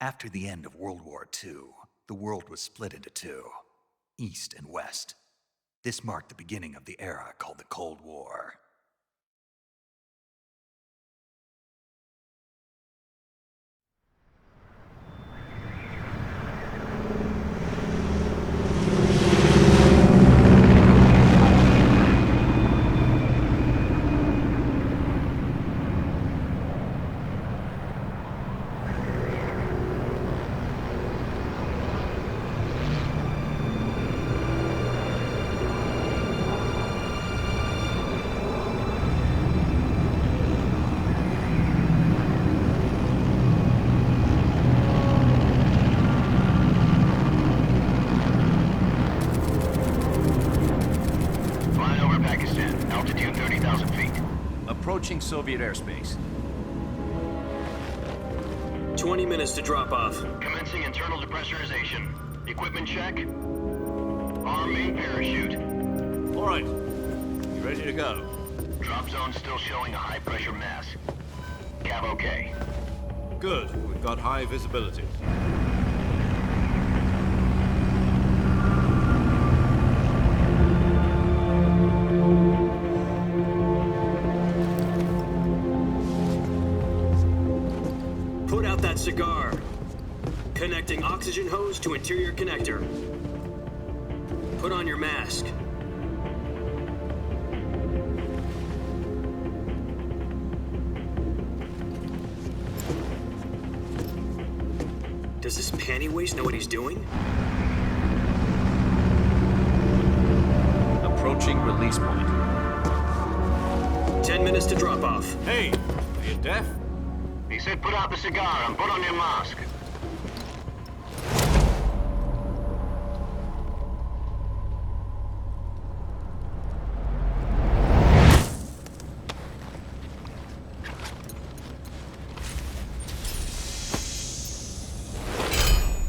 After the end of World War II, the world was split into two, East and West. This marked the beginning of the era called the Cold War. Approaching Soviet airspace. 20 minutes to drop off. Commencing internal depressurization. Equipment check. Arm main parachute. All right. You ready to go? Drop zone still showing a high pressure mass. Cav okay. Good. We've got high visibility. Put out that cigar. Connecting oxygen hose to interior connector. Put on your mask. Does this panty waste know what he's doing? Approaching release point. 10 minutes to drop off. Hey, are you deaf? He said put out the cigar and put on your mask.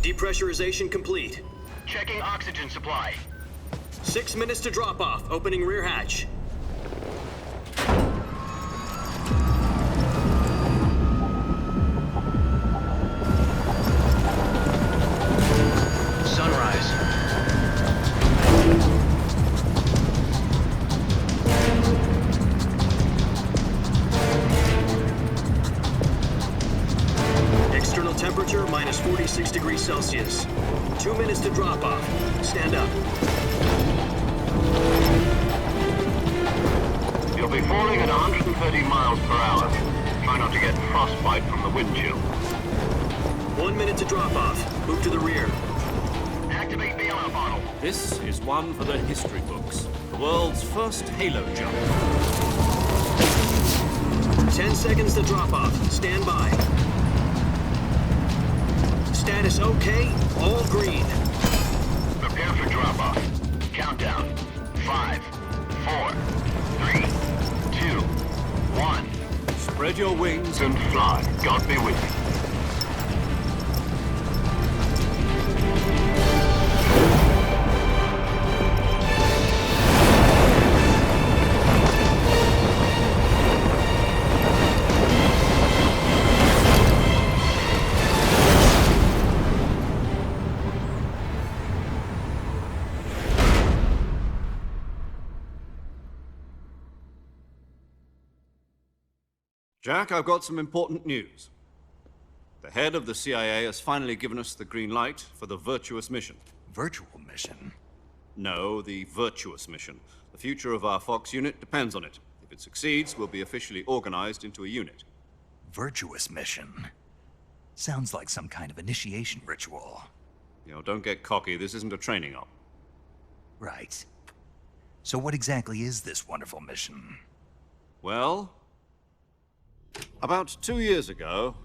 Depressurization complete. Checking oxygen supply. 6 minutes to drop off. Opening rear hatch. Sunrise. External temperature minus 46 degrees Celsius. 2 minutes to drop off. Stand up. You'll be falling at 130 miles per hour. Try not to get frostbite from the wind chill. 1 minute to drop off. Move to the rear. Activate the alarm bottle. This is one for the history books. The world's first halo jump. 10 seconds to drop off. Stand by. Status okay. All green. Prepare for drop-off. Countdown. 5, 4, 3, 2, 1. Spread your wings And fly. God be with you. Jack, I've got some important news. The head of the CIA has finally given us the green light for the Virtuous mission. Virtual mission? No, the Virtuous mission. The future of our Fox unit depends on it. If it succeeds, we'll be officially organized into a unit. Virtuous mission? Sounds like some kind of initiation ritual. You know, don't get cocky. This isn't a training op. Right. So what exactly is this wonderful mission? Well, about 2 years ago,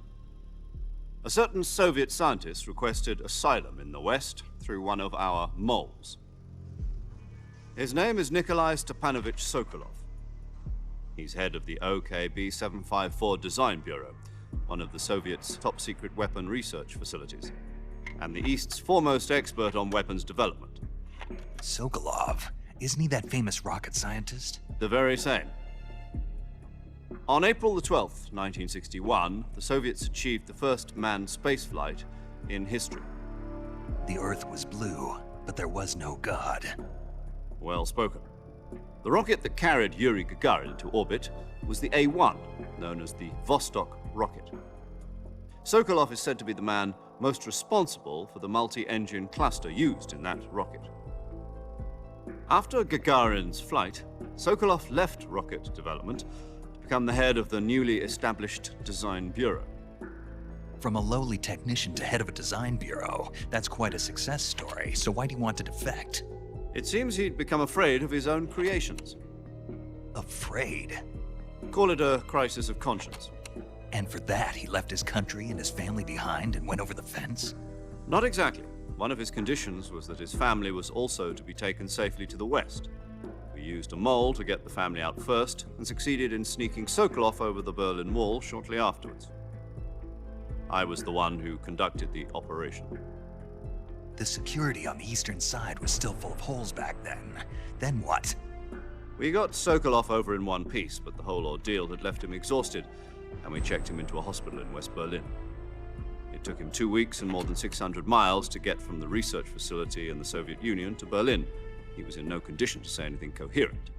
a certain Soviet scientist requested asylum in the West through one of our moles. His name is Nikolai Stepanovich Sokolov. He's head of the OKB-754 Design Bureau, one of the Soviets' top-secret weapon research facilities, and the East's foremost expert on weapons development. Sokolov? Isn't he that famous rocket scientist? The very same. On April the 12th, 1961, the Soviets achieved the first manned spaceflight in history. The Earth was blue, but there was no God. Well spoken. The rocket that carried Yuri Gagarin into orbit was the A-1, known as the Vostok rocket. Sokolov is said to be the man most responsible for the multi-engine cluster used in that rocket. After Gagarin's flight, Sokolov left rocket development to become the head of the newly established Design Bureau. From a lowly technician to head of a design bureau, that's quite a success story, so why do you want to defect? It seems he'd become afraid of his own creations. Afraid? Call it a crisis of conscience. And for that, he left his country and his family behind and went over the fence? Not exactly. One of his conditions was that his family was also to be taken safely to the west. We used a mole to get the family out first and succeeded in sneaking Sokolov over the Berlin Wall shortly afterwards. I was the one who conducted the operation. The security on the eastern side was still full of holes back then. Then what? We got Sokolov over in one piece, but the whole ordeal had left him exhausted, and we checked him into a hospital in West Berlin. It took him 2 weeks and more than 600 miles to get from the research facility in the Soviet Union to Berlin. He was in no condition to say anything coherent.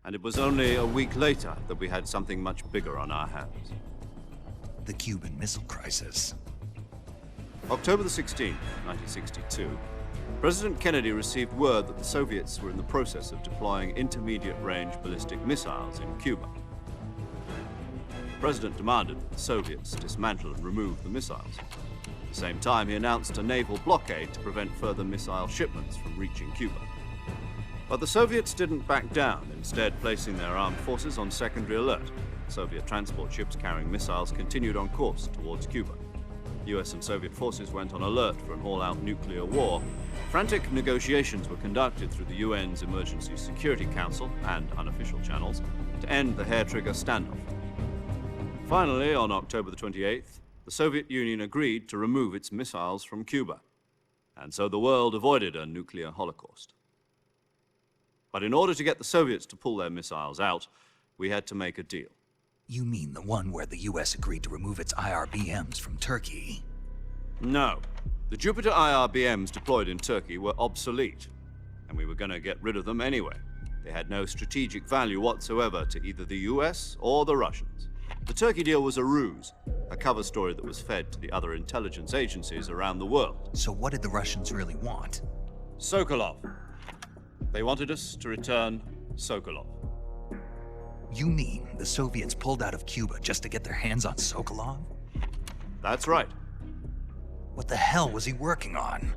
And it was only a week later that we had something much bigger on our hands. The Cuban Missile Crisis. October the 16th, 1962, President Kennedy received word that the Soviets were in the process of deploying intermediate-range ballistic missiles in Cuba. The President demanded that the Soviets dismantle and remove the missiles. At the same time, he announced a naval blockade to prevent further missile shipments from reaching Cuba. But the Soviets didn't back down, instead placing their armed forces on secondary alert. Soviet transport ships carrying missiles continued on course towards Cuba. US and Soviet forces went on alert for an all-out nuclear war. Frantic negotiations were conducted through the UN's Emergency Security Council and unofficial channels to end the hair-trigger standoff. Finally, on October the 28th, the Soviet Union agreed to remove its missiles from Cuba, and so the world avoided a nuclear holocaust. But in order to get the Soviets to pull their missiles out, we had to make a deal. You mean the one where the US agreed to remove its IRBMs from Turkey? No. The Jupiter IRBMs deployed in Turkey were obsolete, and we were going to get rid of them anyway. They had no strategic value whatsoever to either the US or the Russians. The Turkey deal was a ruse, a cover story that was fed to the other intelligence agencies around the world. So what did the Russians really want? Sokolov. They wanted us to return Sokolov. You mean the Soviets pulled out of Cuba just to get their hands on Sokolov? That's right. What the hell was he working on?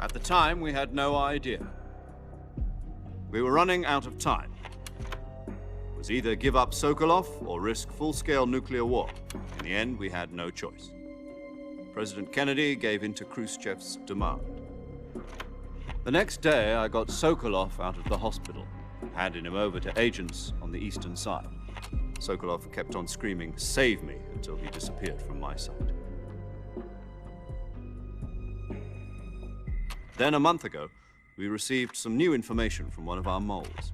At the time, we had no idea. We were running out of time. It was either give up Sokolov or risk full-scale nuclear war. In the end, we had no choice. President Kennedy gave in to Khrushchev's demand. The next day, I got Sokolov out of the hospital, handing him over to agents on the eastern side. Sokolov kept on screaming, "Save me," until he disappeared from my sight. Then a month ago, we received some new information from one of our moles.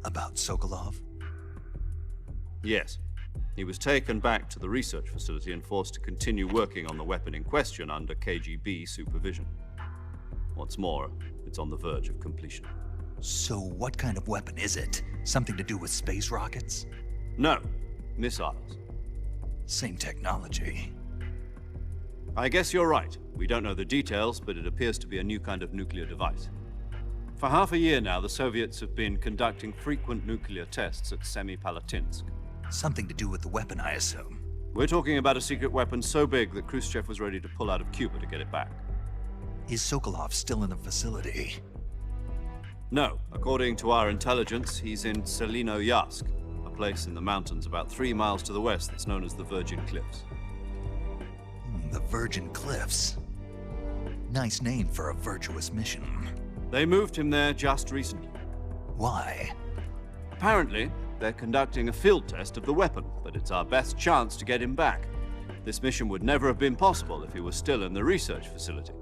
About Sokolov? Yes. He was taken back to the research facility and forced to continue working on the weapon in question under KGB supervision. What's more, it's on the verge of completion. So what kind of weapon is it? Something to do with space rockets? No, missiles. Same technology. I guess you're right. We don't know the details, but it appears to be a new kind of nuclear device. For half a year now, the Soviets have been conducting frequent nuclear tests at Semipalatinsk. Something to do with the weapon, I assume. We're talking about a secret weapon so big that Khrushchev was ready to pull out of Cuba to get it back. Is Sokolov still in the facility? No. According to our intelligence, he's in Selino-Yarsk, a place in the mountains about 3 miles to the west that's known as the Virgin Cliffs. The Virgin Cliffs. Nice name for a virtuous mission. They moved him there just recently. Why? Apparently, they're conducting a field test of the weapon, but it's our best chance to get him back. This mission would never have been possible if he was still in the research facility.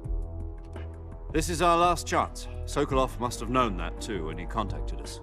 This is our last chance. Sokolov must have known that too when he contacted us.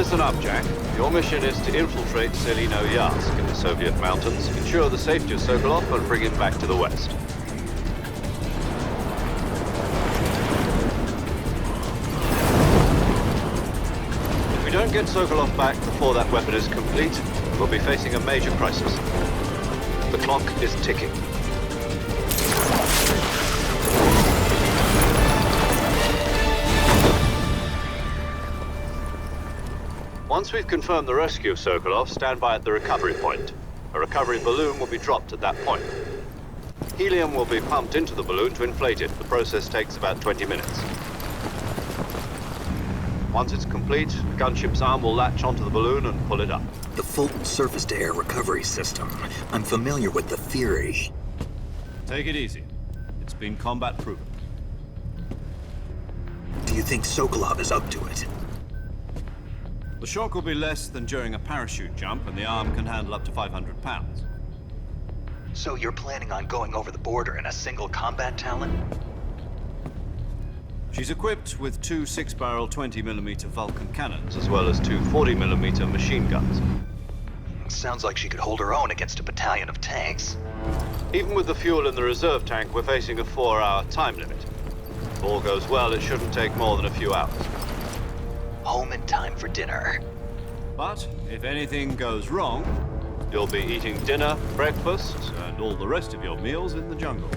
Listen up, Jack. Your mission is to infiltrate Selino-Yask in the Soviet mountains, ensure the safety of Sokolov, and bring him back to the West. If we don't get Sokolov back before that weapon is complete, we'll be facing a major crisis. The clock is ticking. Once we've confirmed the rescue of Sokolov, stand by at the recovery point. A recovery balloon will be dropped at that point. Helium will be pumped into the balloon to inflate it. The process takes about 20 minutes. Once it's complete, the gunship's arm will latch onto the balloon and pull it up. The Fulton surface-to-air recovery system. I'm familiar with the theory. Take it easy. It's been combat-proven. Do you think Sokolov is up to it? The shock will be less than during a parachute jump, and the arm can handle up to 500 pounds. So you're planning on going over the border in a single combat Talon? She's equipped with two 6-barrel 20mm Vulcan cannons, as well as two 40mm machine guns. Sounds like she could hold her own against a battalion of tanks. Even with the fuel in the reserve tank, we're facing a 4-hour time limit. If all goes well, it shouldn't take more than a few hours. Home in time for dinner. But if anything goes wrong, you'll be eating dinner, breakfast, and all the rest of your meals in the jungle.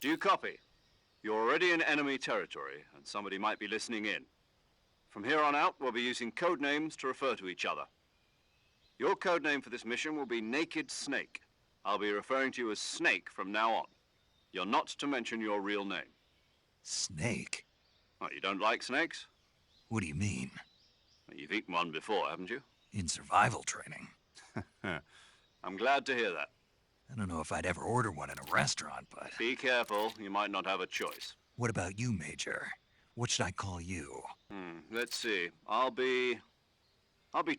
Do you copy? You're already in enemy territory, and somebody might be listening in. From here on out, we'll be using code names to refer to each other. Your code name for this mission will be Naked Snake. I'll be referring to you as Snake from now on. You're not to mention your real name. Snake? Oh, you don't like snakes? What do you mean? Well, you've eaten one before, haven't you? In survival training. I'm glad to hear that. I don't know if I'd ever order one in a restaurant, but... Be careful, you might not have a choice. What about you, Major? What should I call you? Let's see. I'll be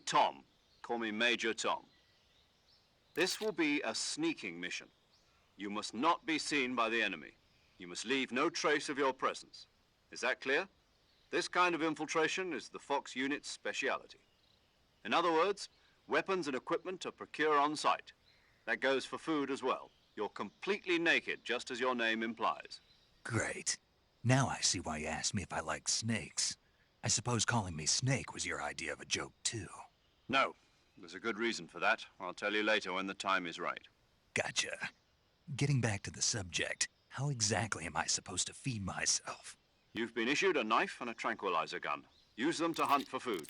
Tom. Call me Major Tom. This will be a sneaking mission. You must not be seen by the enemy. You must leave no trace of your presence. Is that clear? This kind of infiltration is the Fox unit's speciality. In other words, weapons and equipment are procured on site. That goes for food as well. You're completely naked, just as your name implies. Great. Now I see why you asked me if I like snakes. I suppose calling me Snake was your idea of a joke, too. No. There's a good reason for that. I'll tell you later when the time is right. Gotcha. Getting back to the subject, how exactly am I supposed to feed myself? You've been issued a knife and a tranquilizer gun. Use them to hunt for food.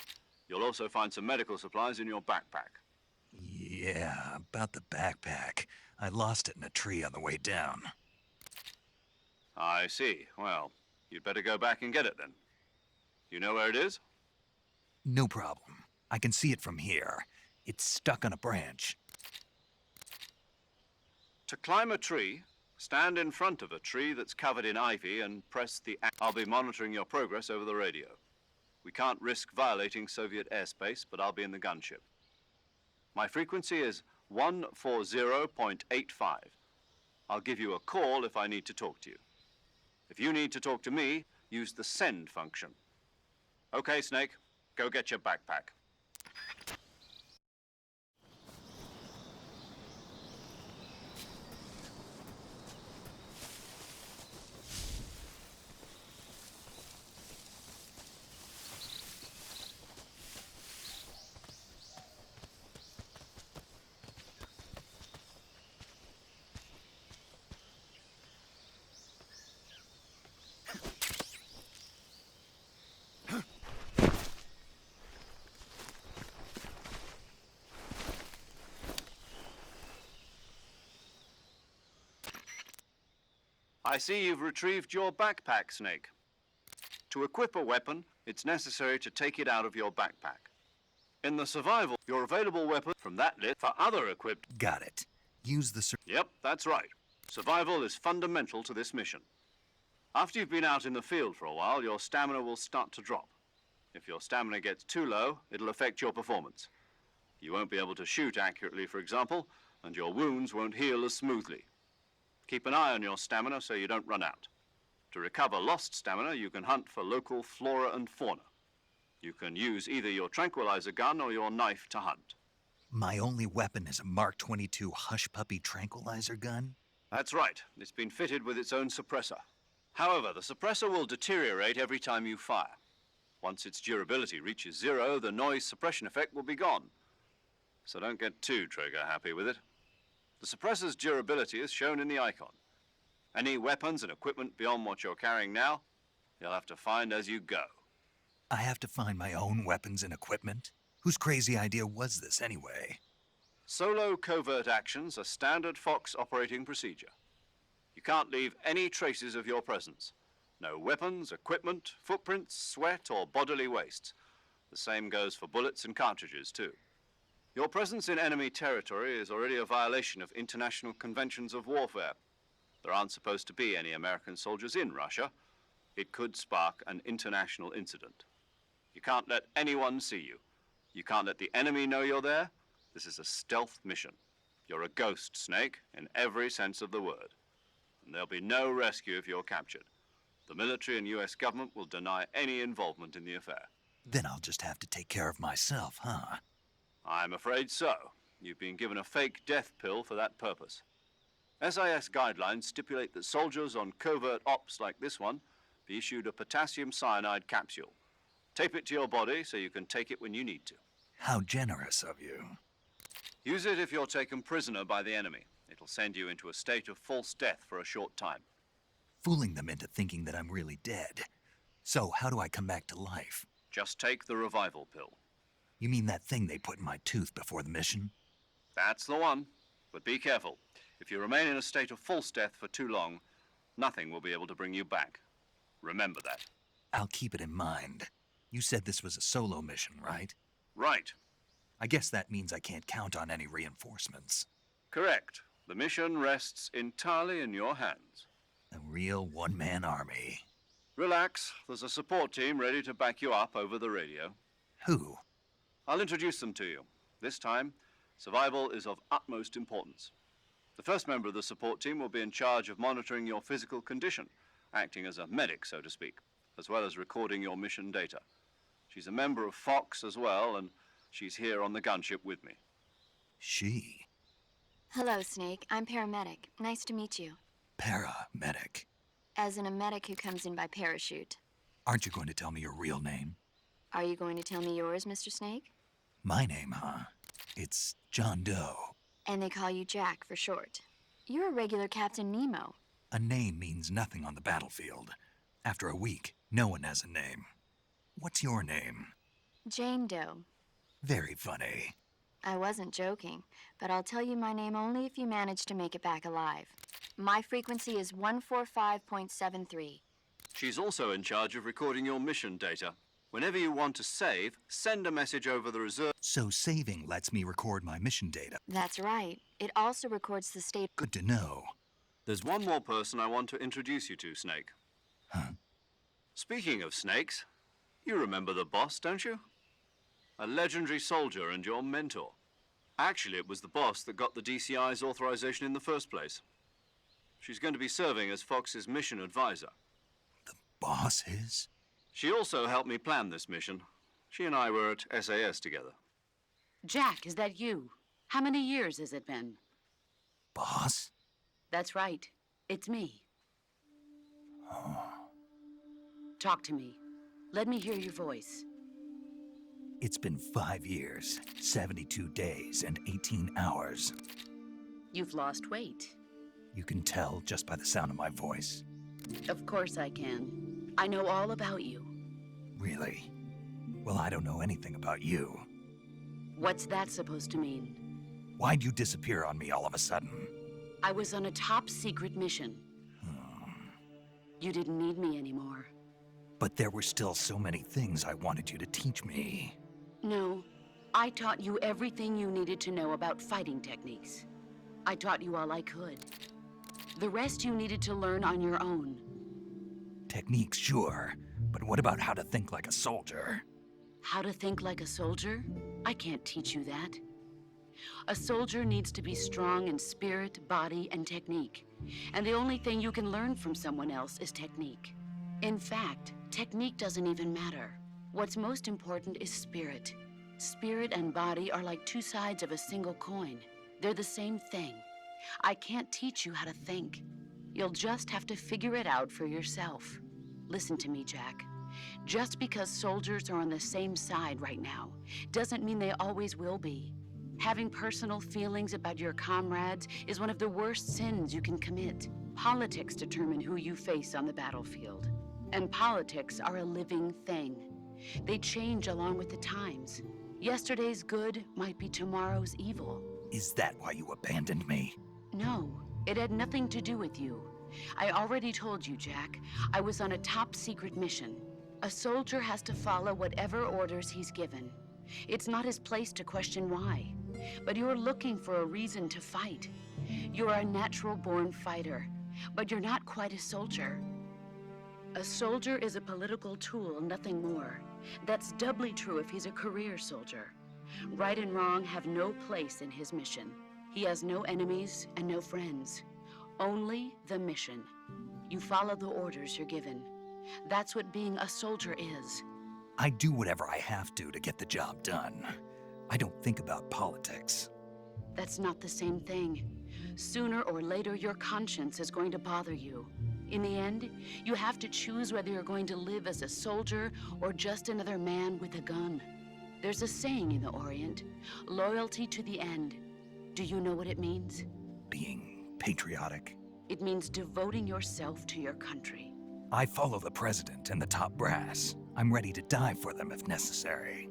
You'll also find some medical supplies in your backpack. Yeah, about the backpack. I lost it in a tree on the way down. I see. Well, you'd better go back and get it then. You know where it is? No problem. I can see it from here. It's stuck on a branch. To climb a tree, stand in front of a tree that's covered in ivy and press the... I'll be monitoring your progress over the radio. We can't risk violating Soviet airspace, but I'll be in the gunship. My frequency is 140.85. I'll give you a call if I need to talk to you. If you need to talk to me, use the send function. Okay, Snake, go get your backpack. I see you've retrieved your backpack, Snake. To equip a weapon, it's necessary to take it out of your backpack. In the survival, your available weapon from that list for other equipped... Got it. Use the... Yep, that's right. Survival is fundamental to this mission. After you've been out in the field for a while, your stamina will start to drop. If your stamina gets too low, it'll affect your performance. You won't be able to shoot accurately, for example, and your wounds won't heal as smoothly. Keep an eye on your stamina so you don't run out. To recover lost stamina, you can hunt for local flora and fauna. You can use either your tranquilizer gun or your knife to hunt. My only weapon is a Mark 22 Hush Puppy tranquilizer gun? That's right. It's been fitted with its own suppressor. However, the suppressor will deteriorate every time you fire. Once its durability reaches 0, the noise suppression effect will be gone. So don't get too trigger happy with it. The suppressor's durability is shown in the icon. Any weapons and equipment beyond what you're carrying now, you'll have to find as you go. I have to find my own weapons and equipment? Whose crazy idea was this anyway? Solo covert actions are standard Fox operating procedure. You can't leave any traces of your presence. No weapons, equipment, footprints, sweat, or bodily waste. The same goes for bullets and cartridges, too. Your presence in enemy territory is already a violation of international conventions of warfare. There aren't supposed to be any American soldiers in Russia. It could spark an international incident. You can't let anyone see you. You can't let the enemy know you're there. This is a stealth mission. You're a ghost, Snake, in every sense of the word. And there'll be no rescue if you're captured. The military and US government will deny any involvement in the affair. Then I'll just have to take care of myself, huh? I'm afraid so. You've been given a fake death pill for that purpose. SIS guidelines stipulate that soldiers on covert ops like this one be issued a potassium cyanide capsule. Tape it to your body so you can take it when you need to. How generous of you. Use it if you're taken prisoner by the enemy. It'll send you into a state of false death for a short time. Fooling them into thinking that I'm really dead. So how do I come back to life? Just take the revival pill. You mean that thing they put in my tooth before the mission? That's the one. But be careful. If you remain in a state of false death for too long, nothing will be able to bring you back. Remember that. I'll keep it in mind. You said this was a solo mission, right? Right. I guess that means I can't count on any reinforcements. Correct. The mission rests entirely in your hands. A real one-man army. Relax. There's a support team ready to back you up over the radio. Who? I'll introduce them to you. This time, survival is of utmost importance. The first member of the support team will be in charge of monitoring your physical condition, acting as a medic, so to speak, as well as recording your mission data. She's a member of Fox as well, and she's here on the gunship with me. She? Hello, Snake. I'm paramedic. Nice to meet you. Paramedic. As in a medic who comes in by parachute. Aren't you going to tell me your real name? Are you going to tell me yours, Mr. Snake? My name, huh? It's John Doe. And they call you Jack for short. You're a regular Captain Nemo. A name means nothing on the battlefield. After a week, no one has a name. What's your name? Jane Doe. Very funny. I wasn't joking, but I'll tell you my name only if you manage to make it back alive. My frequency is 145.73. She's also in charge of recording your mission data. Whenever you want to save, send a message over the reserve. So saving lets me record my mission data. That's right. It also records the state. Good to know. There's one more person I want to introduce you to, Snake. Huh? Speaking of snakes, you remember the boss, don't you? A legendary soldier and your mentor. Actually, it was the boss that got the DCI's authorization in the first place. She's going to be serving as Fox's mission advisor. The boss is? She also helped me plan this mission. She and I were at SAS together. Jack, is that you? How many years has it been? Boss? That's right. It's me. Oh. Talk to me. Let me hear your voice. It's been 5 years, 72 days, and 18 hours. You've lost weight. You can tell just by the sound of my voice. Of course I can. I know all about you. Really? Well, I don't know anything about you. What's that supposed to mean? Why'd you disappear on me all of a sudden? I was on a top-secret mission. You didn't need me anymore. But there were still so many things I wanted you to teach me. No, I taught you everything you needed to know about fighting techniques. I taught you all I could. The rest you needed to learn on your own. Techniques, sure. But what about how to think like a soldier? How to think like a soldier? I can't teach you that. A soldier needs to be strong in spirit, body, and technique. And the only thing you can learn from someone else is technique. In fact, technique doesn't even matter. What's most important is spirit. Spirit and body are like two sides of a single coin. They're the same thing. I can't teach you how to think. You'll just have to figure it out for yourself. Listen to me, Jack. Just because soldiers are on the same side right now doesn't mean they always will be. Having personal feelings about your comrades is one of the worst sins you can commit. Politics determine who you face on the battlefield. And politics are a living thing. They change along with the times. Yesterday's good might be tomorrow's evil. Is that why you abandoned me? No, it had nothing to do with you. I already told you, Jack. I was on a top-secret mission. A soldier has to follow whatever orders he's given. It's not his place to question why. But you're looking for a reason to fight. You're a natural-born fighter, but you're not quite a soldier. A soldier is a political tool, nothing more. That's doubly true if he's a career soldier. Right and wrong have no place in his mission. He has no enemies and no friends. Only the mission. You follow the orders you're given. That's what being a soldier is. I do whatever I have to get the job done. I don't think about politics. That's not the same thing. Sooner or later, your conscience is going to bother you. In the end, you have to choose whether you're going to live as a soldier or just another man with a gun. There's a saying in the Orient, loyalty to the end. Do you know what it means? Being patriotic. It means devoting yourself to your country. I follow the president and the top brass. I'm ready to die for them if necessary.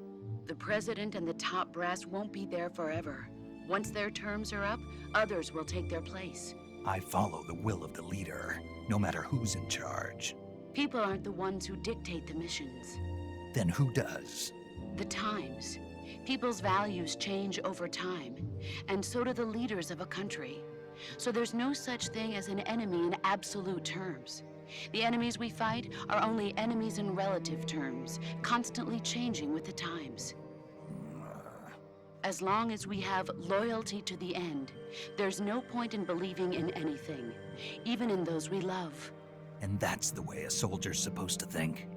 The president and the top brass won't be there forever. Once their terms are up, others will take their place. I follow the will of the leader, no matter who's in charge. People aren't the ones who dictate the missions. Then who does? The times. People's values change over time, and so do the leaders of a country. So there's no such thing as an enemy in absolute terms. The enemies we fight are only enemies in relative terms, constantly changing with the times. As long as we have loyalty to the end, there's no point in believing in anything, even in those we love. And that's the way a soldier's supposed to think?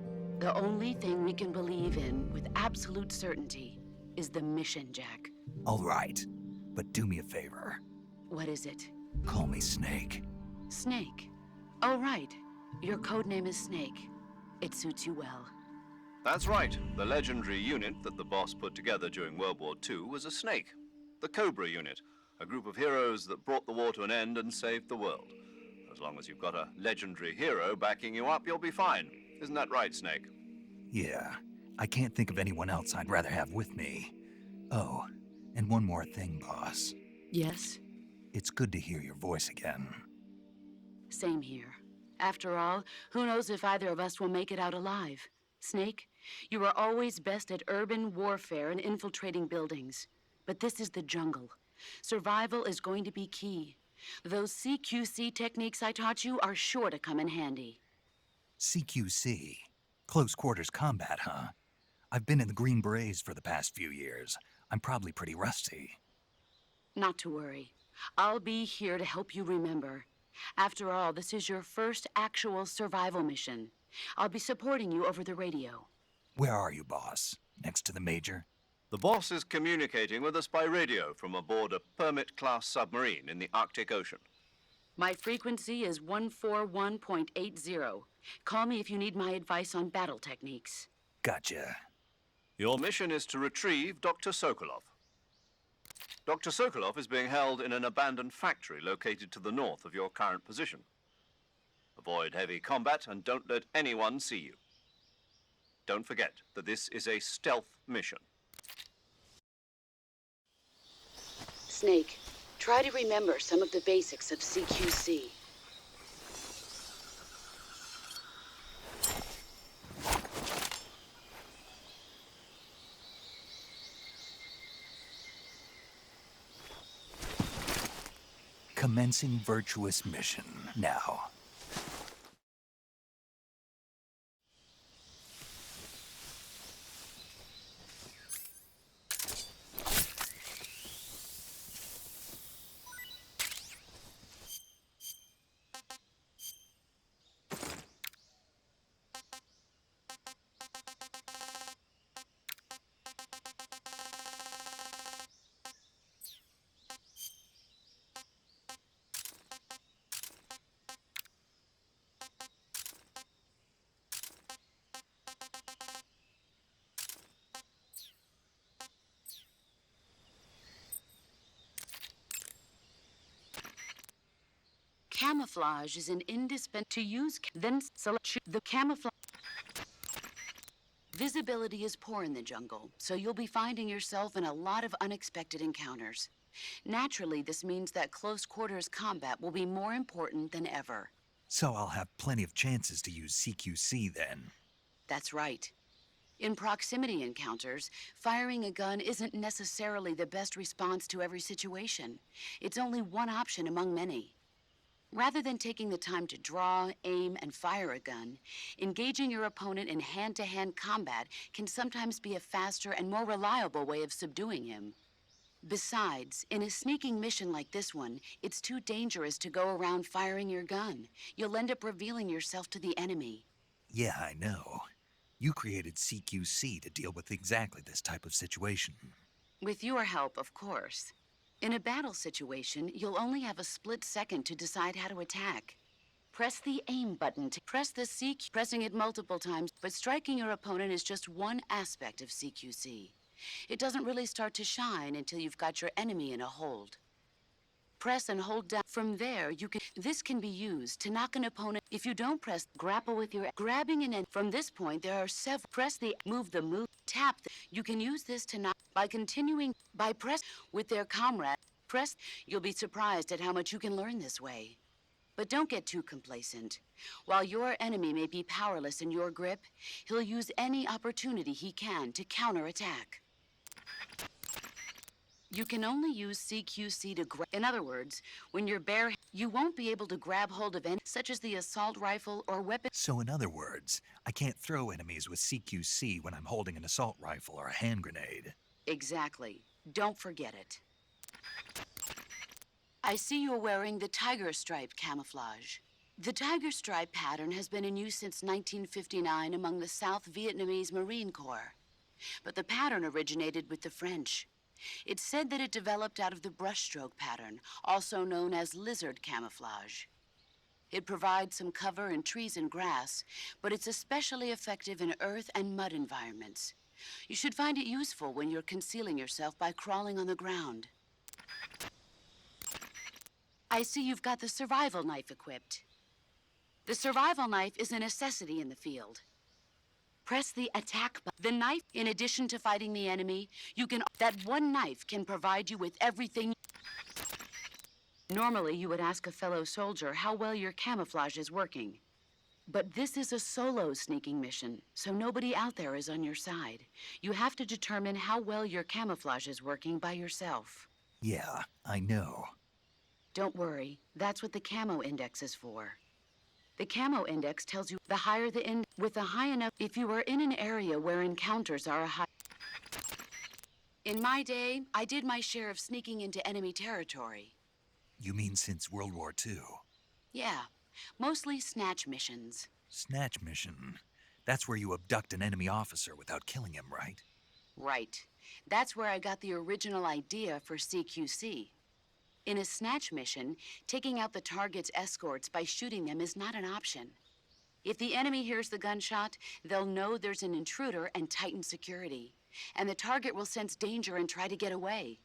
The only thing we can believe in with absolute certainty is the mission, Jack. All right, but do me a favor. What is it? Call me Snake. Snake. Oh, right. Your code name is Snake. It suits you well. That's right. The legendary unit that the boss put together during World War II was a snake. The Cobra unit, a group of heroes that brought the war to an end and saved the world. As long as you've got a legendary hero backing you up, you'll be fine. Isn't that right, Snake? Yeah, I can't think of anyone else I'd rather have with me. Oh, and one more thing, boss. Yes? It's good to hear your voice again. Same here. After all, who knows if either of us will make it out alive? Snake, You are always best at urban warfare and infiltrating buildings. But this is the jungle. Survival is going to be key. Those CQC techniques I taught you are sure to come in handy. CQC. Close quarters combat, huh? I've been in the Green Berets for the past few years. I'm probably pretty rusty. Not to worry. I'll be here to help you remember. After all, this is your first actual survival mission. I'll be supporting you over the radio. Where are you, boss? Next to the Major? The boss is communicating with us by radio from aboard a Permit-class submarine in the Arctic Ocean. My frequency is 141.80. Call me if you need my advice on battle techniques. Gotcha. Your mission is to retrieve Dr. Sokolov. Dr. Sokolov is being held in an abandoned factory located to the north of your current position. Avoid heavy combat and don't let anyone see you. Don't forget that this is a stealth mission. Snake, try to remember some of the basics of CQC. Commencing virtuous mission now. Camouflage is an indispensable to use, then select the camouflage. Visibility is poor in the jungle, so you'll be finding yourself in a lot of unexpected encounters. Naturally, this means that close quarters combat will be more important than ever. So I'll have plenty of chances to use CQC then. That's right. In proximity encounters, firing a gun isn't necessarily the best response to every situation. It's only one option among many. Rather than taking the time to draw, aim, and fire a gun, engaging your opponent in hand-to-hand combat can sometimes be a faster and more reliable way of subduing him. Besides, in a sneaking mission like this one, it's too dangerous to go around firing your gun. You'll end up revealing yourself to the enemy. Yeah, I know. You created CQC to deal with exactly this type of situation. With your help, of course. In a battle situation, you'll only have a split second to decide how to attack. Press the aim button to press the CQ, pressing it multiple times, but striking your opponent is just one aspect of CQC. It doesn't really start to shine until you've got your enemy in a hold. Press and hold down. From there, this can be used to knock an opponent. If you don't press, grapple with your grabbing an end. From this point, there are several. Press the move, tap. You can use this to knock by continuing by press with their comrade. Press. You'll be surprised at how much you can learn this way. But don't get too complacent. While your enemy may be powerless in your grip, he'll use any opportunity he can to counterattack. You can only use CQC to grab. In other words, when you're bare, you won't be able to grab hold of any, such as the assault rifle or weapon. So in other words, I can't throw enemies with CQC when I'm holding an assault rifle or a hand grenade. Exactly. Don't forget it. I see you're wearing the tiger stripe camouflage. The tiger stripe pattern has been in use since 1959 among the South Vietnamese Marine Corps. But the pattern originated with the French. It's said that it developed out of the brushstroke pattern, also known as lizard camouflage. It provides some cover in trees and grass, but it's especially effective in earth and mud environments. You should find it useful when you're concealing yourself by crawling on the ground. I see you've got the survival knife equipped. The survival knife is a necessity in the field. Press the attack button. The knife, in addition to fighting the enemy, that one knife can provide you with everything. Normally, you would ask a fellow soldier how well your camouflage is working. But this is a solo sneaking mission, so nobody out there is on your side. You have to determine how well your camouflage is working by yourself. Yeah, I know. Don't worry, that's what the camo index is for. The camo index tells you the higher the with a high enough, if you are in an area where encounters are a high. In my day, I did my share of sneaking into enemy territory. You mean since World War II? Yeah, mostly snatch missions. Snatch mission. That's where you abduct an enemy officer without killing him, right? Right. That's where I got the original idea for CQC. In a snatch mission, taking out the target's escorts by shooting them is not an option. If the enemy hears the gunshot, they'll know there's an intruder and tighten security. And the target will sense danger and try to get away.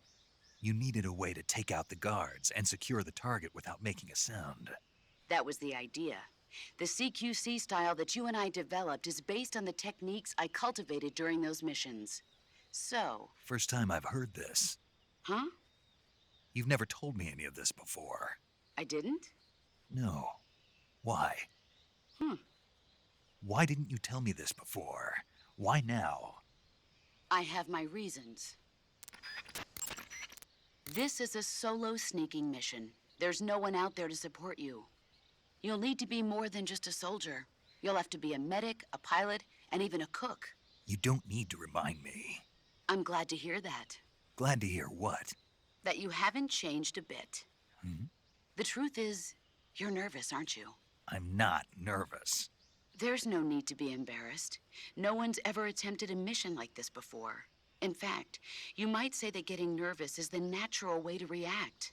You needed a way to take out the guards and secure the target without making a sound. That was the idea. The CQC style that you and I developed is based on the techniques I cultivated during those missions. So... First time I've heard this. Huh? You've never told me any of this before. I didn't? No. Why? Why didn't you tell me this before? Why now? I have my reasons. This is a solo sneaking mission. There's no one out there to support you. You'll need to be more than just a soldier. You'll have to be a medic, a pilot, and even a cook. You don't need to remind me. I'm glad to hear that. Glad to hear what? That you haven't changed a bit. The truth is, you're nervous, aren't you? I'm not nervous. There's no need to be embarrassed. No one's ever attempted a mission like this before. In fact, you might say that getting nervous is the natural way to react.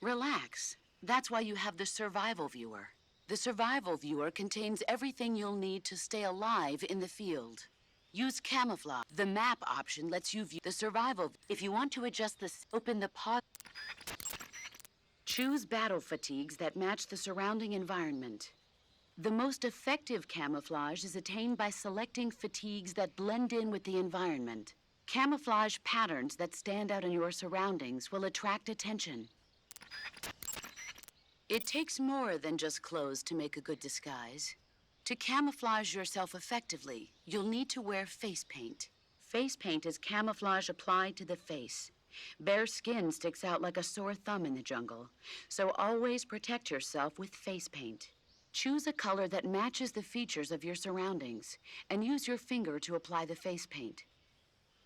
Relax. That's why you have the survival viewer. The survival viewer contains everything you'll need to stay alive in the field. Use camouflage. The map option lets you view the survival. If you want to adjust open the pause. Choose battle fatigues that match the surrounding environment. The most effective camouflage is attained by selecting fatigues that blend in with the environment. Camouflage patterns that stand out in your surroundings will attract attention. It takes more than just clothes to make a good disguise. To camouflage yourself effectively, you'll need to wear face paint. Face paint is camouflage applied to the face. Bare skin sticks out like a sore thumb in the jungle, so always protect yourself with face paint. Choose a color that matches the features of your surroundings, and use your finger to apply the face paint.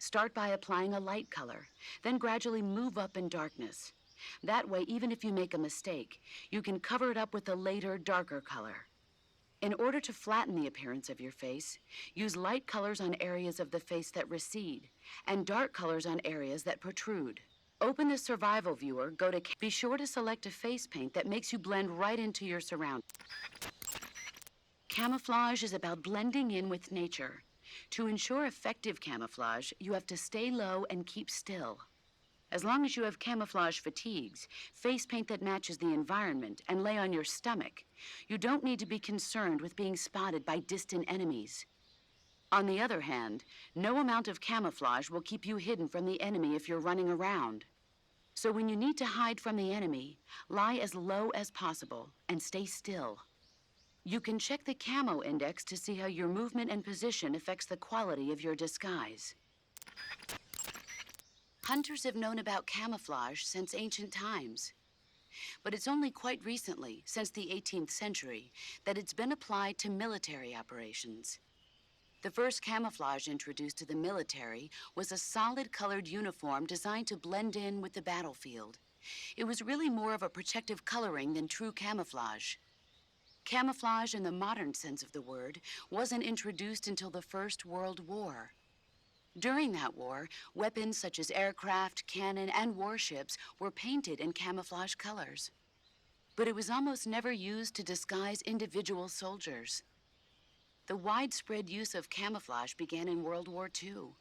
Start by applying a light color, then gradually move up in darkness. That way, even if you make a mistake, you can cover it up with a later, darker color. In order to flatten the appearance of your face, use light colors on areas of the face that recede, and dark colors on areas that protrude. Open the survival viewer, go to... Be sure to select a face paint that makes you blend right into your surroundings. Camouflage is about blending in with nature. To ensure effective camouflage, you have to stay low and keep still. As long as you have camouflage fatigues, face paint that matches the environment, and lay on your stomach, you don't need to be concerned with being spotted by distant enemies. On the other hand, no amount of camouflage will keep you hidden from the enemy if you're running around. So when you need to hide from the enemy, lie as low as possible and stay still. You can check the camo index to see how your movement and position affects the quality of your disguise. Hunters have known about camouflage since ancient times. But it's only quite recently, since the 18th century, that it's been applied to military operations. The first camouflage introduced to the military was a solid-colored uniform designed to blend in with the battlefield. It was really more of a protective coloring than true camouflage. Camouflage in the modern sense of the word wasn't introduced until the First World War. During that war, weapons such as aircraft, cannon, and warships were painted in camouflage colors. But it was almost never used to disguise individual soldiers. The widespread use of camouflage began in World War II.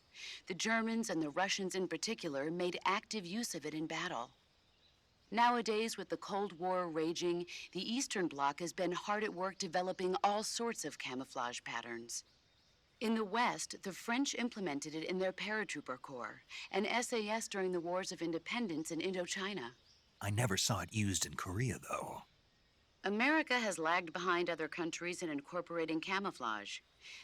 The Germans and the Russians in particular made active use of it in battle. Nowadays, with the Cold War raging, the Eastern Bloc has been hard at work developing all sorts of camouflage patterns. In the West, the French implemented it in their paratrooper corps, and SAS during the Wars of Independence in Indochina. I never saw it used in Korea, though. America has lagged behind other countries in incorporating camouflage.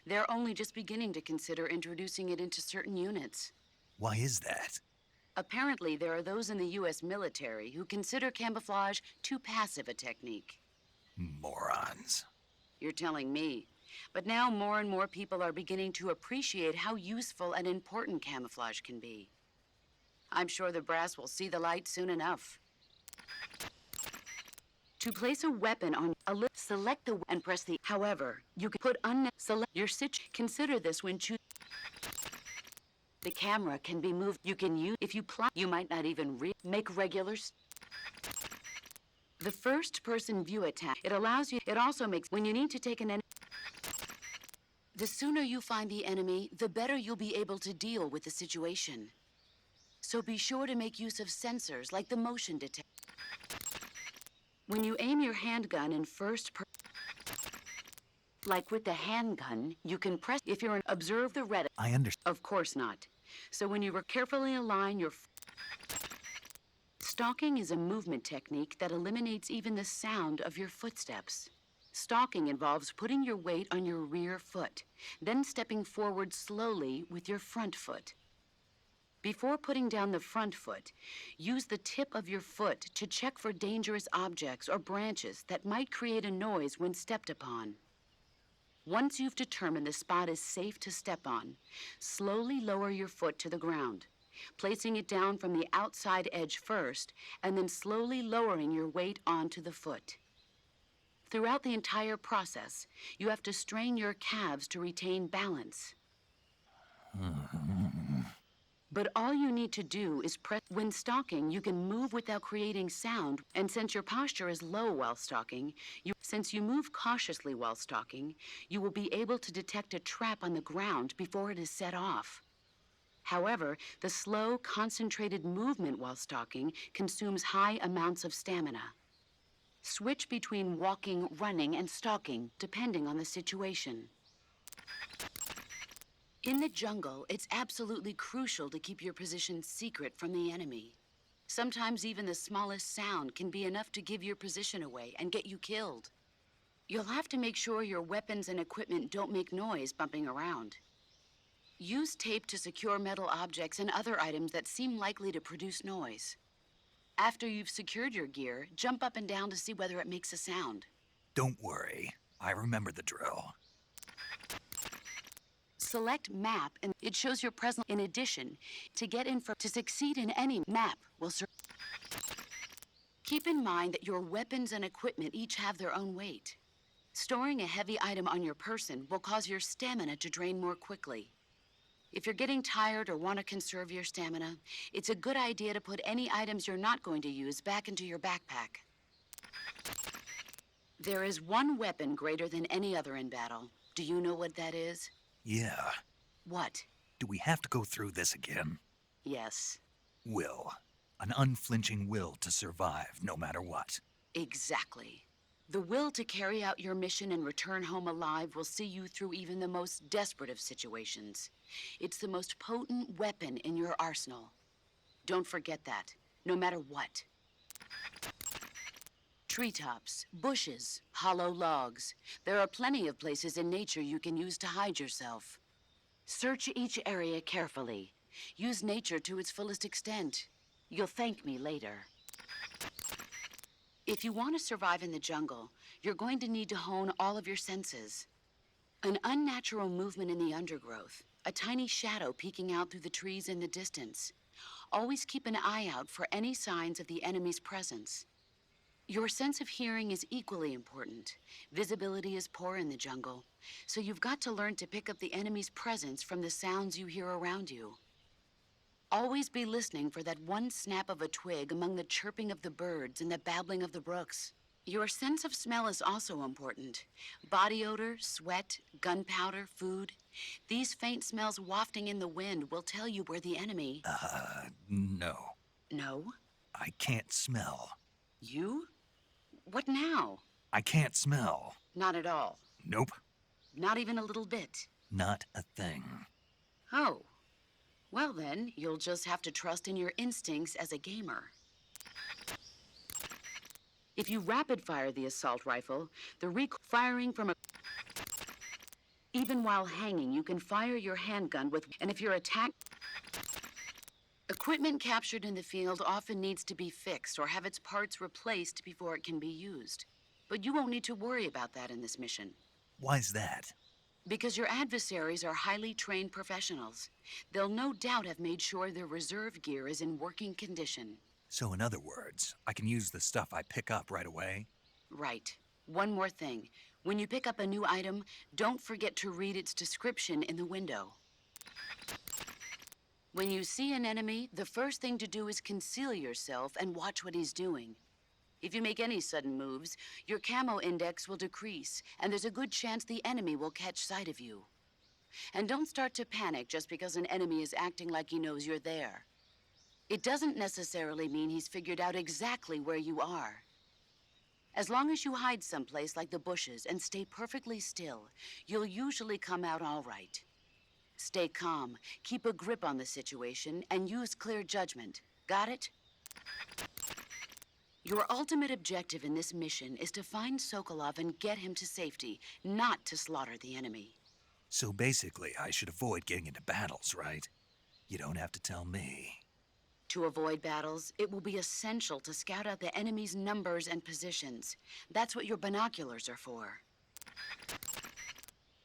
They're only just beginning to consider introducing it into certain units. Why is that? Apparently, there are those in the U.S. military who consider camouflage too passive a technique. Morons. You're telling me. But now more and more people are beginning to appreciate how useful and important camouflage can be. I'm sure the brass will see the light soon enough. To place a weapon on a list, select the and press the. However, you can put select your Consider this when choosing. The camera can be moved. You can use if you plot. You might not even make regular. The first-person view attack. It allows you. It also makes when you need to take an. The sooner you find the enemy, the better you'll be able to deal with the situation. So be sure to make use of sensors like the motion detector. When you aim your handgun in like with the handgun, you can press if you're observe the red. I understand. Of course not. So when you carefully align your stalking is a movement technique that eliminates even the sound of your footsteps. Stalking involves putting your weight on your rear foot, then stepping forward slowly with your front foot. Before putting down the front foot, use the tip of your foot to check for dangerous objects or branches that might create a noise when stepped upon. Once you've determined the spot is safe to step on, slowly lower your foot to the ground, placing it down from the outside edge first, and then slowly lowering your weight onto the foot. Throughout the entire process, you have to strain your calves to retain balance. But all you need to do is press. When stalking, you can move without creating sound, and since your posture is low while stalking, since you move cautiously while stalking, you will be able to detect a trap on the ground before it is set off. However, the slow, concentrated movement while stalking consumes high amounts of stamina. Switch between walking, running, and stalking, depending on the situation. In the jungle, it's absolutely crucial to keep your position secret from the enemy. Sometimes even the smallest sound can be enough to give your position away and get you killed. You'll have to make sure your weapons and equipment don't make noise bumping around. Use tape to secure metal objects and other items that seem likely to produce noise. After you've secured your gear, jump up and down to see whether it makes a sound. Don't worry. I remember the drill. Select map and it shows your presence. In addition, to succeed in any map will serve. Keep in mind that your weapons and equipment each have their own weight. Storing a heavy item on your person will cause your stamina to drain more quickly. If you're getting tired or want to conserve your stamina, it's a good idea to put any items you're not going to use back into your backpack. There is one weapon greater than any other in battle. Do you know what that is? Yeah. What? Do we have to go through this again? Yes. Will. An unflinching will to survive no matter what. Exactly. The will to carry out your mission and return home alive will see you through even the most desperate of situations. It's the most potent weapon in your arsenal. Don't forget that, no matter what. Treetops, bushes, hollow logs. There are plenty of places in nature you can use to hide yourself. Search each area carefully. Use nature to its fullest extent. You'll thank me later. If you want to survive in the jungle, you're going to need to hone all of your senses. An unnatural movement in the undergrowth, a tiny shadow peeking out through the trees in the distance. Always keep an eye out for any signs of the enemy's presence. Your sense of hearing is equally important. Visibility is poor in the jungle, so you've got to learn to pick up the enemy's presence from the sounds you hear around you. Always be listening for that one snap of a twig among the chirping of the birds and the babbling of the brooks. Your sense of smell is also important. Body odor, sweat, gunpowder, food. These faint smells wafting in the wind will tell you where the enemy... No. No? I can't smell. You? What now? I can't smell. Not at all. Nope. Not even a little bit. Not a thing. Oh. Well then, you'll just have to trust in your instincts as a gamer. If you rapid-fire the assault rifle, the firing from a... Even while hanging, you can fire your handgun with... And if you're attacked... Equipment captured in the field often needs to be fixed or have its parts replaced before it can be used. But you won't need to worry about that in this mission. Why's that? Because your adversaries are highly trained professionals. They'll no doubt have made sure their reserve gear is in working condition. So in other words, I can use the stuff I pick up right away? Right. One more thing. When you pick up a new item, don't forget to read its description in the window. When you see an enemy, the first thing to do is conceal yourself and watch what he's doing. If you make any sudden moves, your camo index will decrease, and there's a good chance the enemy will catch sight of you. And don't start to panic just because an enemy is acting like he knows you're there. It doesn't necessarily mean he's figured out exactly where you are. As long as you hide someplace like the bushes and stay perfectly still, you'll usually come out all right. Stay calm, keep a grip on the situation, and use clear judgment. Got it? Your ultimate objective in this mission is to find Sokolov and get him to safety, not to slaughter the enemy. So basically, I should avoid getting into battles, right? You don't have to tell me. To avoid battles, it will be essential to scout out the enemy's numbers and positions. That's what your binoculars are for.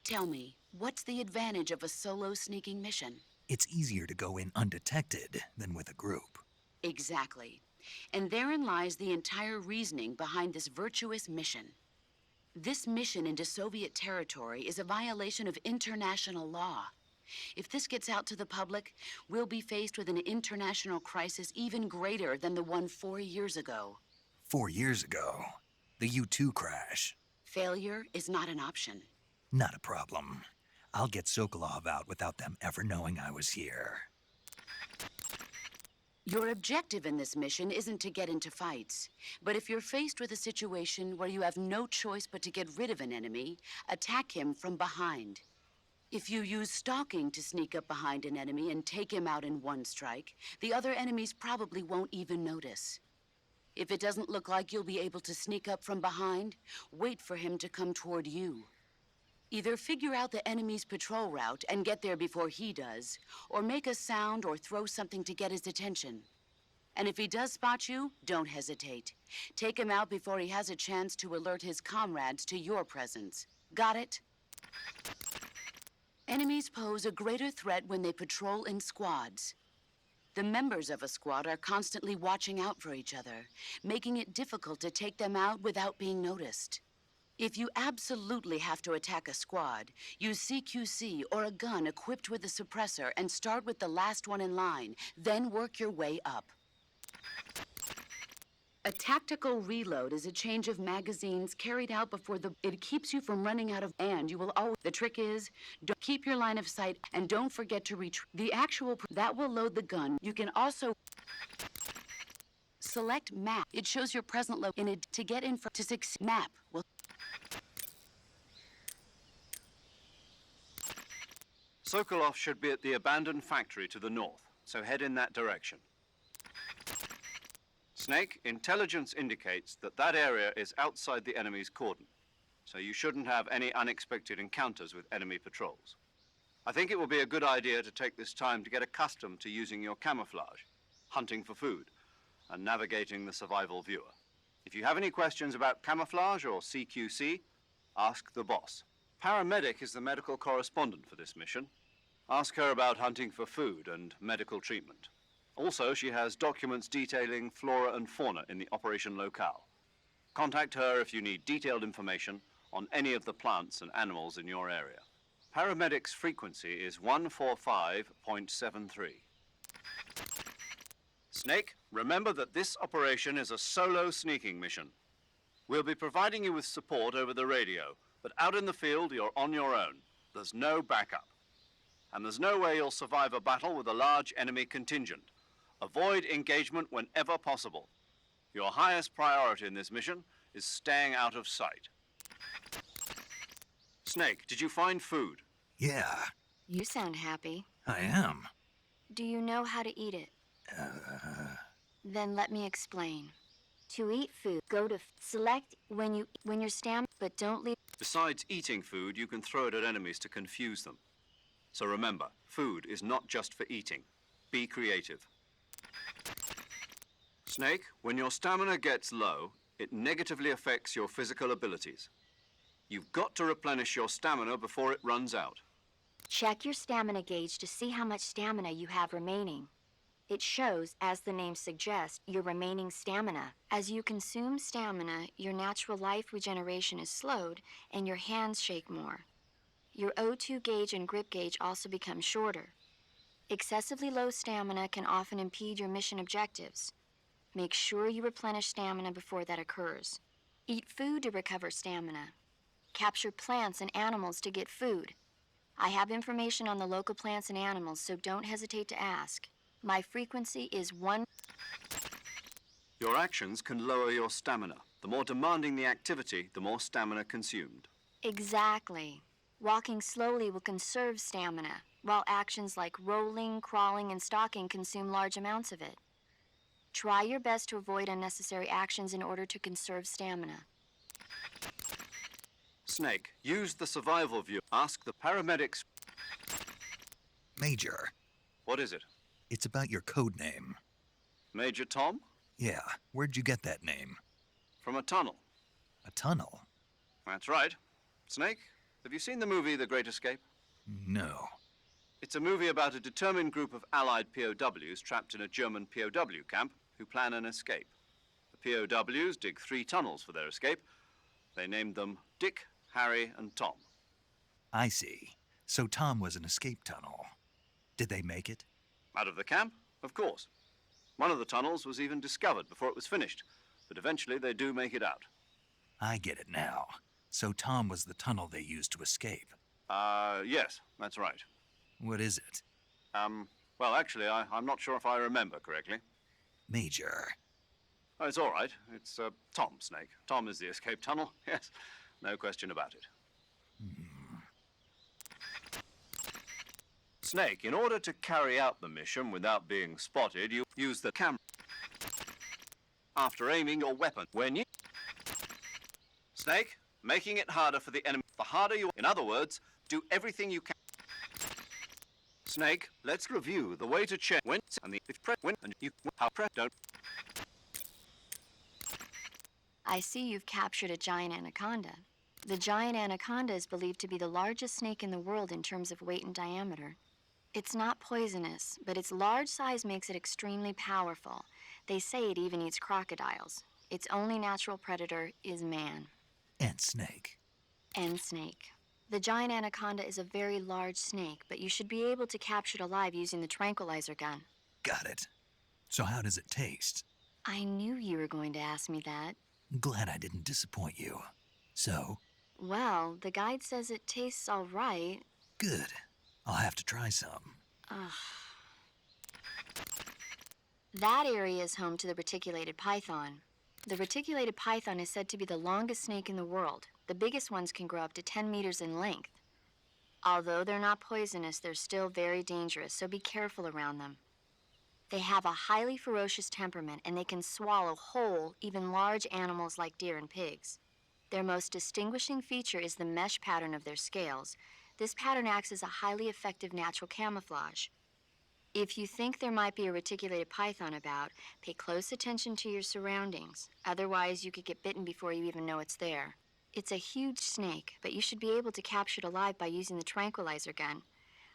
Tell me, what's the advantage of a solo sneaking mission? It's easier to go in undetected than with a group. Exactly. And therein lies the entire reasoning behind this virtuous mission. This mission into Soviet territory is a violation of international law. If this gets out to the public, we'll be faced with an international crisis even greater than the one 4 years ago. 4 years ago, the U-2 crash. Failure is not an option. Not a problem. I'll get Sokolov out without them ever knowing I was here. Your objective in this mission isn't to get into fights. But if you're faced with a situation where you have no choice but to get rid of an enemy, attack him from behind. If you use stalking to sneak up behind an enemy and take him out in one strike, the other enemies probably won't even notice. If it doesn't look like you'll be able to sneak up from behind, wait for him to come toward you. Either figure out the enemy's patrol route and get there before he does, or make a sound or throw something to get his attention. And if he does spot you, don't hesitate. Take him out before he has a chance to alert his comrades to your presence. Got it? Enemies pose a greater threat when they patrol in squads. The members of a squad are constantly watching out for each other, making it difficult to take them out without being noticed. If you absolutely have to attack a squad, use CQC or a gun equipped with a suppressor and start with the last one in line, then work your way up. A tactical reload is a change of magazines carried out before it keeps you from running out of, and you will always, the trick is, don't keep your line of sight and don't forget to reach the actual, that will load the gun. You can also select map. It shows your present location in it to get in to succeed. Map will. Sokolov should be at the abandoned factory to the north, so head in that direction. Snake, intelligence indicates that that area is outside the enemy's cordon, so you shouldn't have any unexpected encounters with enemy patrols. I think it will be a good idea to take this time to get accustomed to using your camouflage, hunting for food, and navigating the survival viewer. If you have any questions about camouflage or CQC, ask the boss. Paramedic is the medical correspondent for this mission. Ask her about hunting for food and medical treatment. Also, she has documents detailing flora and fauna in the operation locale. Contact her if you need detailed information on any of the plants and animals in your area. Paramedic's frequency is 145.73. Snake, remember that this operation is a solo sneaking mission. We'll be providing you with support over the radio, but out in the field, you're on your own. There's no backup. And there's no way you'll survive a battle with a large enemy contingent. Avoid engagement whenever possible. Your highest priority in this mission is staying out of sight. Snake, did you find food? Yeah, You sound happy. I am. Do you know how to eat it? Then let me explain. To eat food, go to select when you're stamina, but don't leave. Besides eating food, you can throw it at enemies to confuse them. So remember, food is not just for eating. Be creative. Snake, when your stamina gets low, it negatively affects your physical abilities. You've got to replenish your stamina before it runs out. Check your stamina gauge to see how much stamina you have remaining. It shows, as the name suggests, your remaining stamina. As you consume stamina, your natural life regeneration is slowed and your hands shake more. Your O2 gauge and grip gauge also become shorter. Excessively low stamina can often impede your mission objectives. Make sure you replenish stamina before that occurs. Eat food to recover stamina. Capture plants and animals to get food. I have information on the local plants and animals, so don't hesitate to ask. My frequency is 1. Your actions can lower your stamina. The more demanding the activity, the more stamina consumed. Exactly. Walking slowly will conserve stamina, while actions like rolling, crawling, and stalking consume large amounts of it. Try your best to avoid unnecessary actions in order to conserve stamina. Snake, use the survival view. Ask the paramedics. Major, What is it? it's about your code name. Major Tom? Yeah, where'd you get that name? From a tunnel. A tunnel? That's right. Snake, have you seen the movie The Great Escape? No. It's a movie about a determined group of Allied POWs trapped in a German POW camp who plan an escape. The POWs dig 3 tunnels for their escape. They named them Dick, Harry, and Tom. I see. So Tom was an escape tunnel. Did they make it? Out of the camp? Of course. One of the tunnels was even discovered before it was finished, but eventually they do make it out. I get it now. So Tom was the tunnel they used to escape. Yes, that's right. What is it? Well, actually, I'm not sure if I remember correctly. Major. Oh, it's all right. It's, Tom, Snake. Tom is the escape tunnel. Yes, no question about it. Snake, in order to carry out the mission without being spotted, you use the camera. After aiming your weapon, when you... Snake, making it harder for the enemy. The harder you... In other words, do everything you can. Snake, let's review the way to check when and the if press when and you how press don't. I see you've captured a giant anaconda. The giant anaconda is believed to be the largest snake in the world in terms of weight and diameter. It's not poisonous, but its large size makes it extremely powerful. They say it even eats crocodiles. Its only natural predator is man. And snake. And snake. The giant anaconda is a very large snake, but you should be able to capture it alive using the tranquilizer gun. Got it. So how does it taste? I knew you were going to ask me that. Glad I didn't disappoint you. So? Well, the guide says it tastes all right. Good. I'll have to try some. That area is home to the reticulated python. The reticulated python is said to be the longest snake in the world. The biggest ones can grow up to 10 meters in length. Although they're not poisonous, they're still very dangerous, so be careful around them. They have a highly ferocious temperament, and they can swallow whole, even large animals like deer and pigs. Their most distinguishing feature is the mesh pattern of their scales. This pattern acts as a highly effective natural camouflage. If you think there might be a reticulated python about, pay close attention to your surroundings. Otherwise, you could get bitten before you even know it's there. It's a huge snake, but you should be able to capture it alive by using the tranquilizer gun.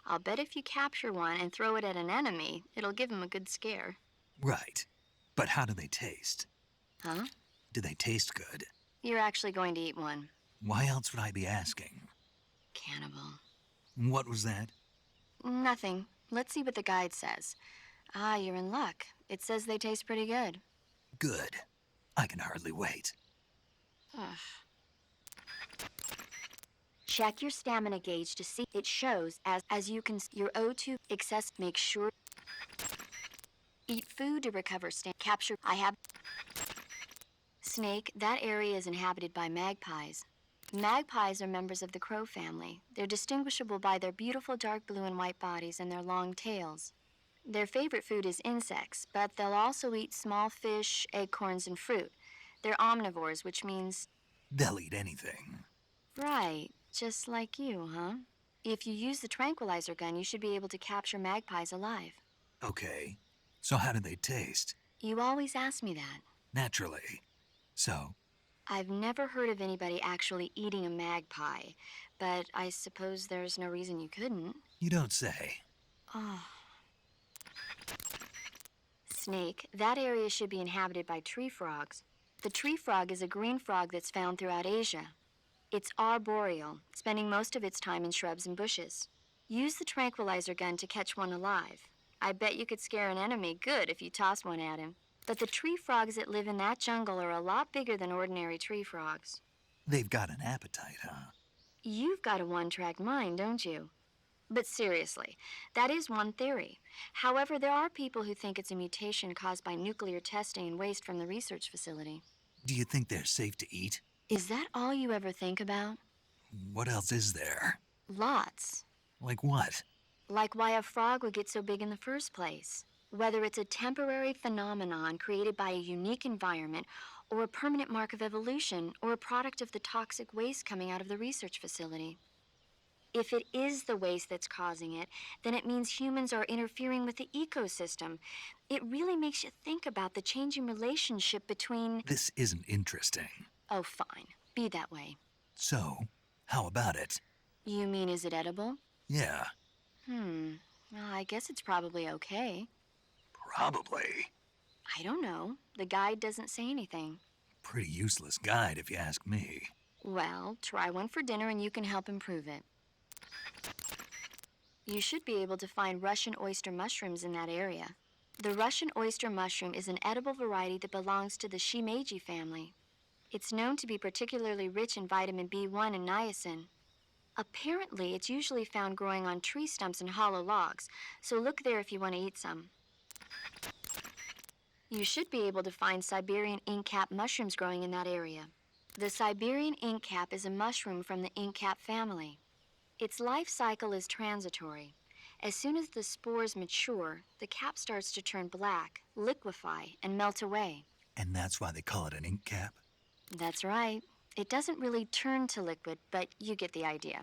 I'll bet if you capture one and throw it at an enemy, it'll give him a good scare. Right. But how do they taste? Huh? Do they taste good? You're actually going to eat one. Why else would I be asking? Cannibal. What was that? Nothing. Let's see what the guide says. Ah, you're in luck. It says they taste pretty good. Good. I can hardly wait. Check your stamina gauge to see it shows as you can your O2 excess. Make sure eat food to recover capture. I have snake. That area is inhabited by magpies. Magpies are members of the crow family. They're distinguishable by their beautiful dark blue and white bodies and their long tails. Their favorite food is insects, but they'll also eat small fish, acorns, and fruit. They're omnivores, which means... They'll eat anything. Right, just like you, huh? If you use the tranquilizer gun, you should be able to capture magpies alive. Okay. So how do they taste? You always ask me that. Naturally. So? I've never heard of anybody actually eating a magpie, but I suppose there's no reason you couldn't. You don't say. Oh. Snake, that area should be inhabited by tree frogs. The tree frog is a green frog that's found throughout Asia. It's arboreal, spending most of its time in shrubs and bushes. Use the tranquilizer gun to catch one alive. I bet you could scare an enemy good if you tossed one at him. But the tree frogs that live in that jungle are a lot bigger than ordinary tree frogs. They've got an appetite, huh? You've got a one-track mind, don't you? But seriously, that is one theory. However, there are people who think it's a mutation caused by nuclear testing and waste from the research facility. Do you think they're safe to eat? Is that all you ever think about? What else is there? Lots. Like what? Like why a frog would get so big in the first place. Whether it's a temporary phenomenon created by a unique environment, or a permanent mark of evolution, or a product of the toxic waste coming out of the research facility. If it is the waste that's causing it, then it means humans are interfering with the ecosystem. It really makes you think about the changing relationship between... This isn't interesting. Oh, fine. Be that way. So, how about it? You mean, is it edible? Yeah. Well, I guess it's probably okay. Probably. I don't know. The guide doesn't say anything. Pretty useless guide, if you ask me. Well, try one for dinner and you can help improve it. You should be able to find Russian oyster mushrooms in that area. The Russian oyster mushroom is an edible variety that belongs to the shimeji family. It's known to be particularly rich in vitamin B1 and niacin. Apparently, it's usually found growing on tree stumps and hollow logs, so look there if you want to eat some. You should be able to find Siberian inkcap mushrooms growing in that area. The Siberian inkcap is a mushroom from the inkcap family. Its life cycle is transitory. As soon as the spores mature, the cap starts to turn black, liquefy, and melt away. And that's why they call it an ink cap? That's right. It doesn't really turn to liquid, but you get the idea.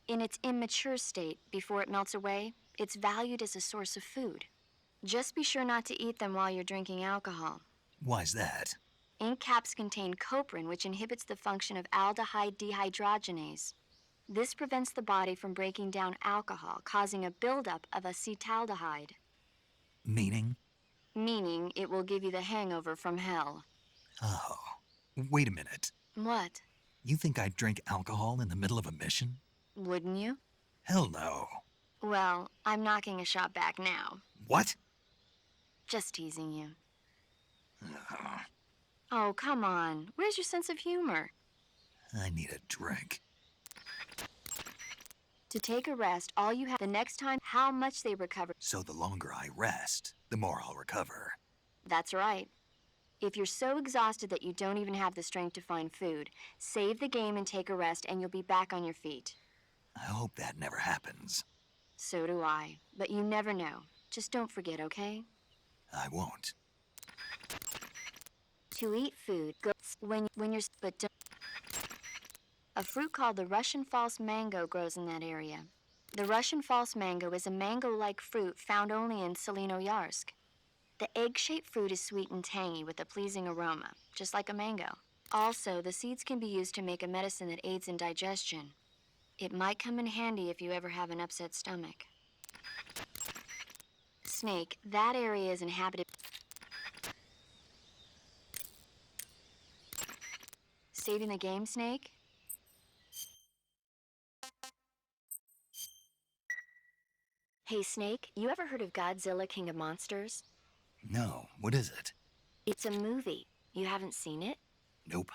In its immature state, before it melts away, it's valued as a source of food. Just be sure not to eat them while you're drinking alcohol. Why's that? Ink caps contain coprin, which inhibits the function of aldehyde dehydrogenase. This prevents the body from breaking down alcohol, causing a buildup of acetaldehyde. Meaning? Meaning it will give you the hangover from hell. Oh, wait a minute. What? You think I'd drink alcohol in the middle of a mission? Wouldn't you? Hell no. Well, I'm knocking a shot back now. What? Just teasing you. Oh, come on. Where's your sense of humor? I need a drink. To take a rest, all you have the next time, how much they recover. So the longer I rest, the more I'll recover. That's right. If you're so exhausted that you don't even have the strength to find food, save the game and take a rest and you'll be back on your feet. I hope that never happens. So do I. But you never know. Just don't forget, okay? I won't. To eat food, go when you're, but don't. A fruit called the Russian false mango grows in that area. The Russian false mango is a mango-like fruit found only in Selinoyarsk. The egg-shaped fruit is sweet and tangy with a pleasing aroma, just like a mango. Also, the seeds can be used to make a medicine that aids in digestion. It might come in handy if you ever have an upset stomach. Snake, that area is inhabited. Saving the game, Snake? Hey, Snake, you ever heard of Godzilla, King of Monsters? No, what is it? It's a movie. You haven't seen it? Nope.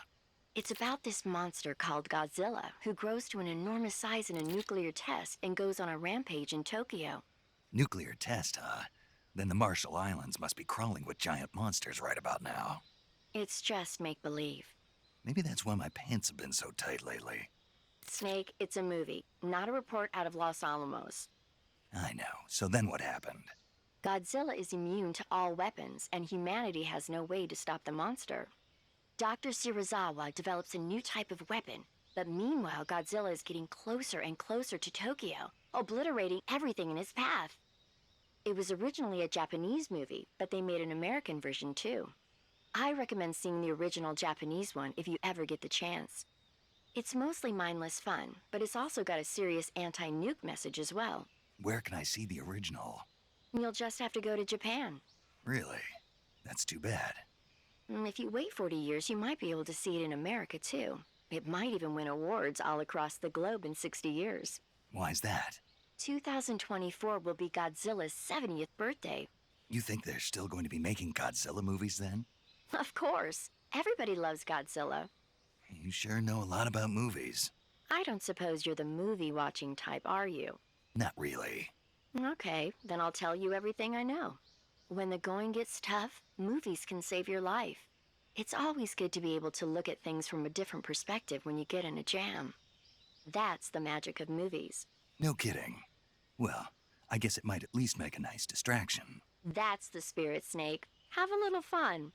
It's about this monster called Godzilla, who grows to an enormous size in a nuclear test and goes on a rampage in Tokyo. Nuclear test, huh? Then the Marshall Islands must be crawling with giant monsters right about now. It's just make-believe. Maybe that's why my pants have been so tight lately. Snake, it's a movie, not a report out of Los Alamos. I know. So then what happened? Godzilla is immune to all weapons, and humanity has no way to stop the monster. Dr. Shirazawa develops a new type of weapon, but meanwhile Godzilla is getting closer and closer to Tokyo, obliterating everything in his path. It was originally a Japanese movie, but they made an American version too. I recommend seeing the original Japanese one if you ever get the chance. It's mostly mindless fun, but it's also got a serious anti-nuke message as well. Where can I see the original? You'll just have to go to Japan. Really? That's too bad. If you wait 40 years, you might be able to see it in America too. It might even win awards all across the globe in 60 years. Why's that? 2024 will be Godzilla's 70th birthday. You think they're still going to be making Godzilla movies then? Of course. Everybody loves Godzilla. You sure know a lot about movies. I don't suppose you're the movie-watching type, are you? Not really. Okay, then I'll tell you everything I know. When the going gets tough, movies can save your life. It's always good to be able to look at things from a different perspective when you get in a jam. That's the magic of movies. No kidding. Well, I guess it might at least make a nice distraction. That's the spirit, Snake. Have a little fun.